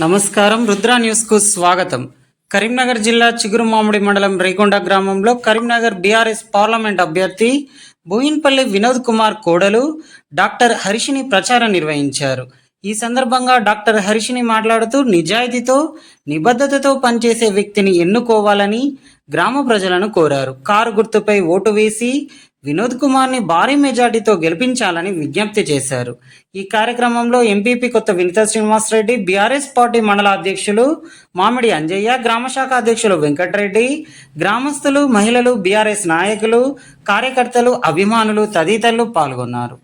నమస్కారం. రుద్ర న్యూస్ కు స్వాగతం. కరీంనగర్ జిల్లా చిగురుమామిడి మండలం రేగొండ గ్రామంలో కరీంనగర్ బీఆర్ఎస్ పార్లమెంట్ అభ్యర్థి బోయిన్పల్లి వినోద్ కుమార్ కోడలు డాక్టర్ హరిషిని ప్రచారం నిర్వహించారు. ఈ సందర్భంగా డాక్టర్ హరిషిని మాట్లాడుతూ నిజాయితీతో నిబద్ధతతో పనిచేసే వ్యక్తిని ఎన్నుకోవాలని గ్రామ ప్రజలను కోరారు. కారు గుర్తుపై ఓటు వేసి వినోద్ కుమార్ని భారీ మెజార్టీతో గెలిపించాలని విజ్ఞప్తి చేశారు. ఈ కార్యక్రమంలో ఎంపీపీ కొత్త వినిత శ్రీనివాసరెడ్డి, బీఆర్ఎస్ పార్టీ మండల అధ్యక్షులు మామిడి అంజయ్య, గ్రామశాఖ అధ్యక్షులు వెంకటరెడ్డి, గ్రామస్తులు, మహిళలు, బీఆర్ఎస్ నాయకులు, కార్యకర్తలు, అభిమానులు తదితరులు పాల్గొన్నారు.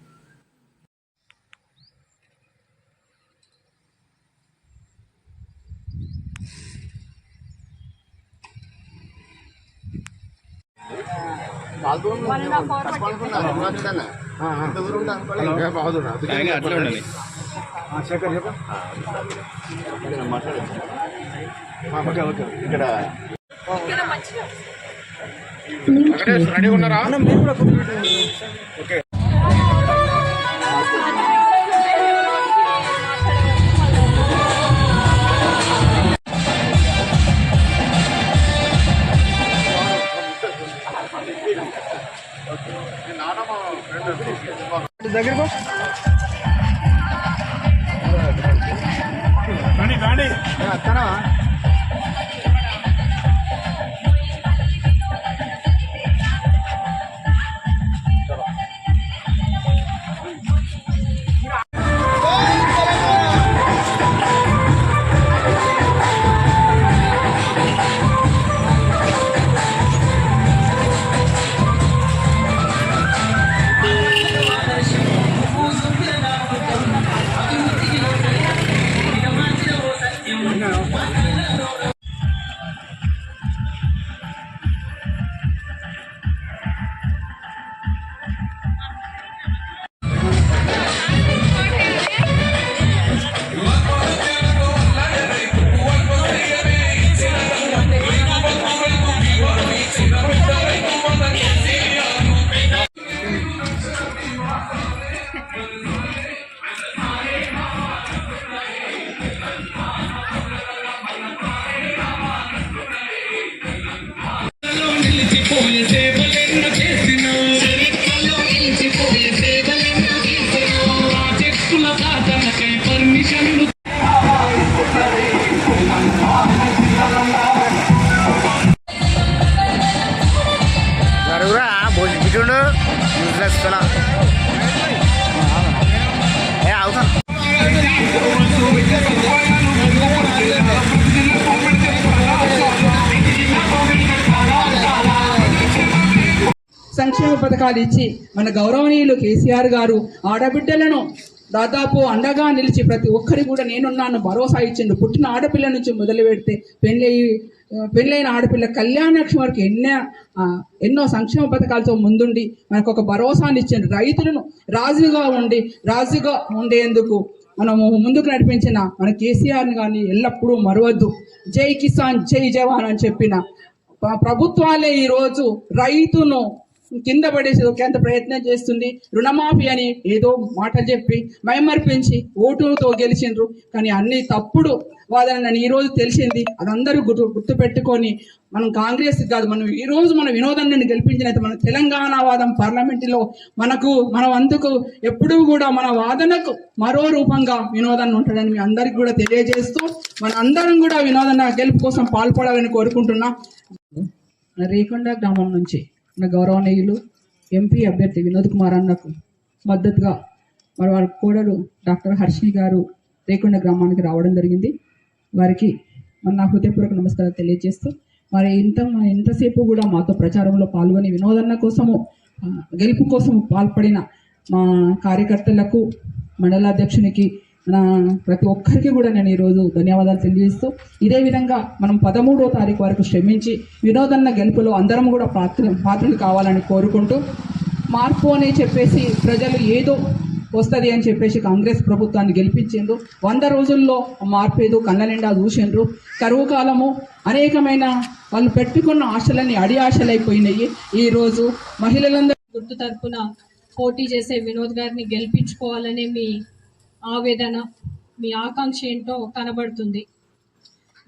రెడీ ఉన్నారా? దగ్గరకు అత్తనా సంక్షేమ పథకాలు ఇచ్చి మన గౌరవనీయులు కేసీఆర్ గారు ఆడబిడ్డలను దాదాపు అండగా నిలిచి ప్రతి ఒక్కరి కూడా నేనున్నాను భరోసా ఇచ్చిండు. పుట్టిన ఆడపిల్ల నుంచి మొదలు పెడితే పెళ్ళైన ఆడపిల్ల కళ్యాణలక్ష్మి వరకు ఎన్నో సంక్షేమ పథకాలతో ముందుండి మనకు ఒక భరోసాని ఇచ్చిండు. రైతులను రాజుగా ఉండేందుకు మనము ముందుకు నడిపించిన మన కేసీఆర్ని కానీ ఎల్లప్పుడూ మరవద్దు. జై కిసాన్ జై జవాన్ అని చెప్పిన ప్రభుత్వాలే ఈరోజు రైతును కింద పడేసి ఒకంత ప్రయత్నం చేస్తుంది. రుణమాఫీ అని ఏదో మాట చెప్పి మైమర్పించి ఓటుతో గెలిచిండ్రు. కానీ అన్ని తప్పుడు వాదన ఈ రోజు తెలిసింది. అదందరూ గుర్తు పెట్టుకొని మనం కాంగ్రెస్ కాదు, మనం ఈ రోజు మన వినోదాన్ని గెలిపించినైతే మన తెలంగాణ వాదం పార్లమెంటులో మనం అందుకు ఎప్పుడూ కూడా మన వాదనకు మరో రూపంగా వినోదాన్ని ఉంటాడని మీ అందరికి కూడా తెలియజేస్తూ మన అందరం కూడా వినోదన్న గెలుపు కోసం పాల్పడాలని కోరుకుంటున్నాం. రేకొండ గ్రామం నుంచి మన గౌరవనీయులు ఎంపీ అభ్యర్థి వినోద్ కుమార్ అన్నకు మద్దతుగా మరి వారి కోడలు డాక్టర్ హర్షిని గారు రేకొండ గ్రామానికి రావడం జరిగింది. వారికి నా హృదయపూర్వక నమస్కారాలు తెలియజేస్తూ మరి ఎంతసేపు కూడా మాతో ప్రచారంలో పాల్గొని వినోదన్న కోసము గెలుపు కోసం పాల్పడిన మా కార్యకర్తలకు, మండలాధ్యక్షునికి, ప్రతి ఒక్కరికి కూడా నేను ఈరోజు ధన్యవాదాలు తెలియజేస్తూ ఇదే విధంగా మనం 13వ తారీఖు వరకు శ్రమించి వినోదన్న గెలుపులో అందరం కూడా పాత్రలు కావాలని కోరుకుంటూ మార్పు అని చెప్పేసి ప్రజలు ఏదో వస్తుంది అని చెప్పేసి కాంగ్రెస్ ప్రభుత్వాన్ని గెలిపించిండ్రు. 100 రోజుల్లో మార్పేదో కళ్ళ నిండా చూసిండ్రు. కరువు కాలము అనేకమైన వాళ్ళు పెట్టుకున్న ఆశలన్నీ అడి ఆశలైపోయినాయి. ఈరోజు మహిళలందరూ గుర్తు తరపున పోటీ చేసే వినోద్ గారిని గెలిపించుకోవాలనే మీ ఆవేదన, మీ ఆకాంక్ష ఏంటో కనబడుతుంది.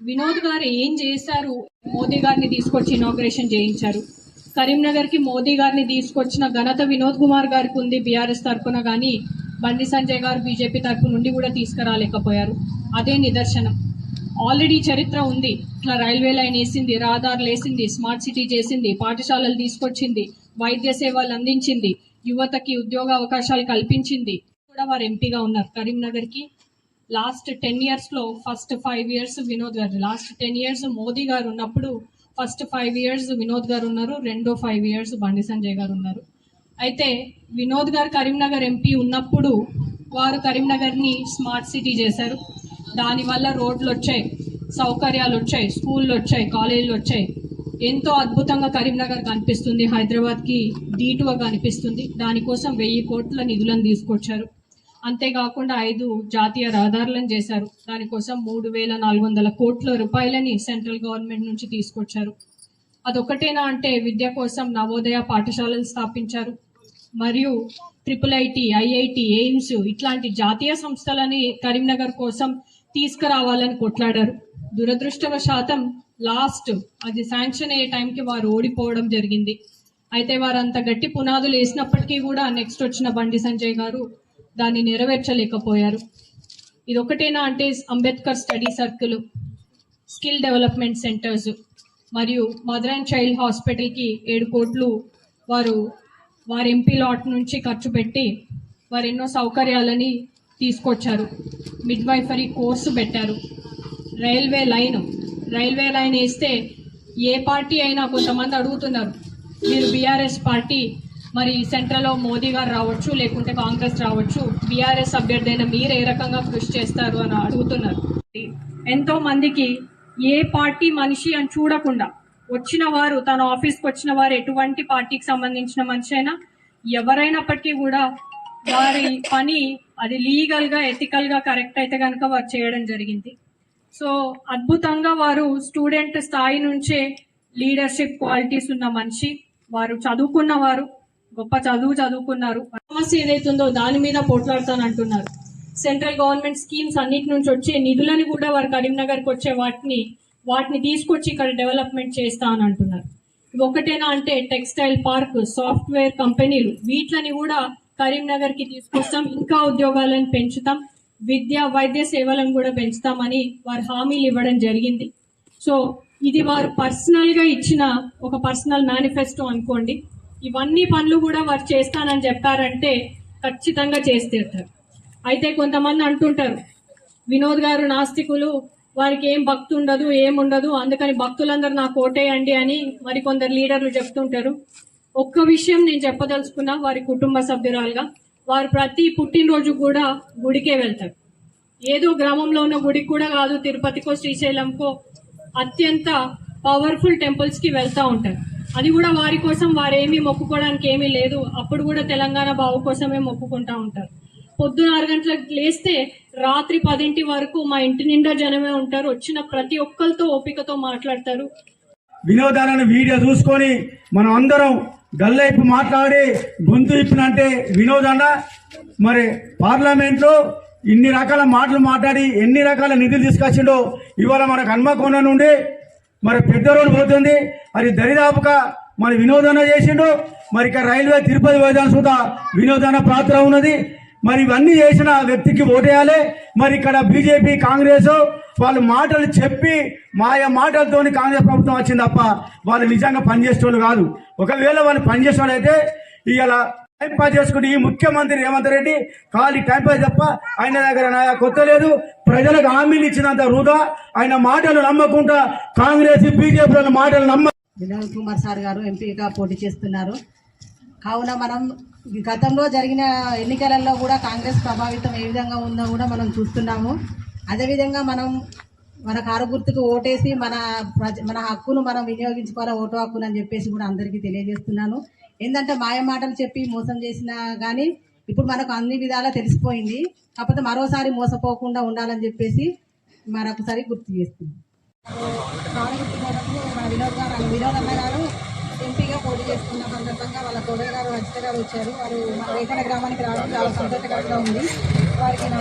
వినోద్ గారు ఏం చేశారు? మోదీ గారిని తీసుకొచ్చి ఇనాగ్రేషన్ చేయించారు. కరీంనగర్కి మోదీ గారిని తీసుకొచ్చిన ఘనత వినోద్ కుమార్ గారికి ఉంది బీఆర్ఎస్ తరఫున, కానీ బండి సంజయ్ గారు బీజేపీ తరఫు నుండి కూడా తీసుకురాలేకపోయారు. అదే నిదర్శనం. ఆల్రెడీ చరిత్ర ఉంది. ఇట్లా రైల్వే లైన్ వేసింది, రహదారులు వేసింది, స్మార్ట్ సిటీ చేసింది, పాఠశాలలు తీసుకొచ్చింది, వైద్య సేవలు అందించింది, యువతకి ఉద్యోగ అవకాశాలు కల్పించింది. కూడా వారు ఎంపీగా ఉన్నారు కరీంనగర్కి. లాస్ట్ 10 yearsలో ఫస్ట్ 5 years వినోద్ గారు, లాస్ట్ 10 years మోదీ గారు ఉన్నప్పుడు ఫస్ట్ 5 years వినోద్ గారు ఉన్నారు, రెండో 5 years బండి సంజయ్ గారు ఉన్నారు. అయితే వినోద్ గారు కరీంనగర్ ఎంపీ ఉన్నప్పుడు వారు కరీంనగర్ని స్మార్ట్ సిటీ చేశారు. దానివల్ల రోడ్లు వచ్చాయి, సౌకర్యాలు వచ్చాయి, స్కూళ్ళు వచ్చాయి, కాలేజీలు వచ్చాయి. ఎంతో అద్భుతంగా కరీంనగర్ కనిపిస్తుంది, హైదరాబాద్కి దీటుగా కనిపిస్తుంది. దానికోసం 1000 కోట్ల నిధులను తీసుకొచ్చారు. అంతేకాకుండా 5 జాతీయ రహదారులను చేశారు. దానికోసం 3400 కోట్ల రూపాయలని సెంట్రల్ గవర్నమెంట్ నుంచి తీసుకొచ్చారు. అదొకటేనా అంటే విద్య కోసం నవోదయ పాఠశాలలు స్థాపించారు. మరియు IIIT, IIT, ఎయిమ్స్ ఇట్లాంటి జాతీయ సంస్థలని కరీంనగర్ కోసం తీసుకురావాలని కొట్లాడారు. దురదృష్టవశాతం లాస్ట్ అది శాంక్షన్ అయ్యే టైంకి వారు ఓడిపోవడం జరిగింది. అయితే వారు అంత గట్టి పునాదులు వేసినప్పటికీ కూడా నెక్స్ట్ వచ్చిన బండి సంజయ్ గారు దాన్ని నెరవేర్చలేకపోయారు. ఇదొకటేనా అంటే Ambedkar study circle, skill development centres మరియు మదర్ అండ్ చైల్డ్ హాస్పిటల్కి 7 కోట్లు వారి ఎంపీ లాట్ నుంచి ఖర్చు పెట్టి వారు ఎన్నో సౌకర్యాలని తీసుకొచ్చారు. మిడ్వైఫరీ కోర్సు పెట్టారు. రైల్వే లైన్ వేస్తే ఏ పార్టీ అయినా కొంతమంది అడుగుతున్నారు, మీరు బీఆర్ఎస్ పార్టీ, మరి సెంట్రల్లో మోదీ గారు రావచ్చు, లేకుంటే కాంగ్రెస్ రావచ్చు, బీఆర్ఎస్ అభ్యర్థి అయినా మీరు ఏ రకంగా కృషి చేస్తారు అని అడుగుతున్నారు. ఎంతో మందికి ఏ పార్టీ మనిషి అని చూడకుండా వచ్చిన వారు, తన ఆఫీస్కి వచ్చిన వారు ఎటువంటి పార్టీకి సంబంధించిన మనిషి అయినా ఎవరైనప్పటికీ కూడా వారి పని అది లీగల్గా, ఎథికల్గా కరెక్ట్ అయితే కనుక వారు చేయడం జరిగింది. సో అద్భుతంగా వారు స్టూడెంట్ స్థాయి నుంచే లీడర్షిప్ క్వాలిటీస్ ఉన్న మనిషి. వారు చదువుకున్నవారు, గొప్ప చదువుకున్నారు. సమస్య ఏదైతుందో దాని మీద పోట్లాడతానంటున్నారు. సెంట్రల్ గవర్నమెంట్ స్కీమ్స్ అన్నిటి నుంచి వచ్చే నిధులని కూడా వారు కరీంనగర్కి వచ్చే వాటిని తీసుకొచ్చి ఇక్కడ డెవలప్మెంట్ చేస్తా అని అంటున్నారు. ఒకటేనా అంటే టెక్స్టైల్ పార్క్, సాఫ్ట్వేర్ కంపెనీలు, వీటిని కూడా కరీంనగర్కి తీసుకొస్తాం, ఇంకా ఉద్యోగాలను పెంచుతాం, విద్య వైద్య సేవలను కూడా పెంచుతామని వారు హామీలు ఇవ్వడం జరిగింది. సో ఇది వారు పర్సనల్గా ఇచ్చిన ఒక పర్సనల్ మేనిఫెస్టో అనుకోండి. ఇవన్నీ పనులు కూడా వారు చేస్తానని చెప్పారంటే ఖచ్చితంగా చేసి తీరుతారు. అయితే కొంతమంది అంటుంటారు వినోద్ గారు నాస్తికులు, వారికి ఏం భక్తి ఉండదు, ఏముండదు, అందుకని భక్తులందరూ నాకు ఓటేయండి అని మరికొందరు లీడర్లు చెప్తుంటారు. ఒక్క విషయం నేను చెప్పదలుచుకున్నా, వారి కుటుంబ సభ్యురాలుగా, వారు ప్రతి పుట్టినరోజు కూడా గుడికే వెళ్తారు. ఏదో గ్రామంలో ఉన్న గుడికి కూడా కాదు, తిరుపతికో శ్రీశైలంకో అత్యంత పవర్ఫుల్ టెంపుల్స్కి వెళ్తూ ఉంటారు. అది కూడా వారి కోసం, వారేమీ మొక్కుకోవడానికి ఏమీ లేదు. అప్పుడు కూడా తెలంగాణ బావు కోసమే మొక్కుకుంటా ఉంటారు. పొద్దున 6 గంటలకు లేస్తే రాత్రి 10 వరకు మా ఇంటి నిండా జనమే ఉంటారు. వచ్చిన ప్రతి ఒక్కరితో ఓపికతో మాట్లాడతారు. వినోదాలను వీడియో చూసుకొని మనం అందరం గల్లైపు మాట్లాడి గొంతు ఇప్పినంటే వినోదన్న మరి పార్లమెంట్లో ఇన్ని రకాల మాటలు మాట్లాడి ఎన్ని రకాల నిధులు తీసుకొచ్చిండో ఇవాళ మనకు హన్మకొండ నుండి మరి పెద్ద రోడ్డు పోతుంది. అది దరిదాపుగా మన వినోదన్న చేసిండు. మరి ఇక రైల్వే తిరుపతి పోయేదాని సుధా వినోదన్న పాత్ర ఉన్నది. మరి ఇవన్నీ చేసిన వ్యక్తికి ఓటేయాలి. మరి ఇక్కడ బీజేపీ, కాంగ్రెస్ వాళ్ళు మాటలు చెప్పి మాటలతోని కాంగ్రెస్ ప్రభుత్వం వచ్చింది తప్ప వాళ్ళు నిజంగా పనిచేసేవాళ్ళు కాదు. ఒకవేళ వాళ్ళు పనిచేసేవాళ్ళు అయితే ఇలా టైం పాస్ చేసుకుంటే ఈ ముఖ్యమంత్రి రేవంత్ రెడ్డి ఖాళీ టైం పాస్ తప్ప ఆయన దగ్గర కొత్త లేదు. ప్రజలకు హామీలు ఇచ్చినంత వృధా. ఆయన మాటలు నమ్మకుండా కాంగ్రెస్, బీజేపీ మాటలు వినోద్ కుమార్ సార్ గారు ఎంపీగా పోటీ చేస్తున్నారు. కావున మనం గతంలో జరిగిన ఎన్నికలలో కూడా కాంగ్రెస్ ప్రభావితం ఏ విధంగా ఉందో కూడా మనం చూస్తున్నాము. అదేవిధంగా మన కారు గుర్తుకు ఓటేసి మన హక్కును మనం వినియోగించుకోవాలి, ఓటు హక్కును అని చెప్పేసి కూడా అందరికీ తెలియజేస్తున్నాను. ఏంటంటే మాయ మాటలు చెప్పి మోసం చేసినా కానీ ఇప్పుడు మనకు అన్ని విధాలా తెలిసిపోయింది. కాకపోతే మరోసారి మోసపోకుండా ఉండాలని చెప్పేసి మరొకసారి గుర్తు చేస్తున్నాం. మన వినోద్ అన్న గారు ఎంపీగా పోటీ చేస్తున్న సందర్భంగా వాళ్ళ తోడయ్య గారు, రజిత గారు వచ్చారు. వారు మన రేఖన గ్రామానికి రావడం చాలా సంతోషకరంగా ఉంది. వారికి నా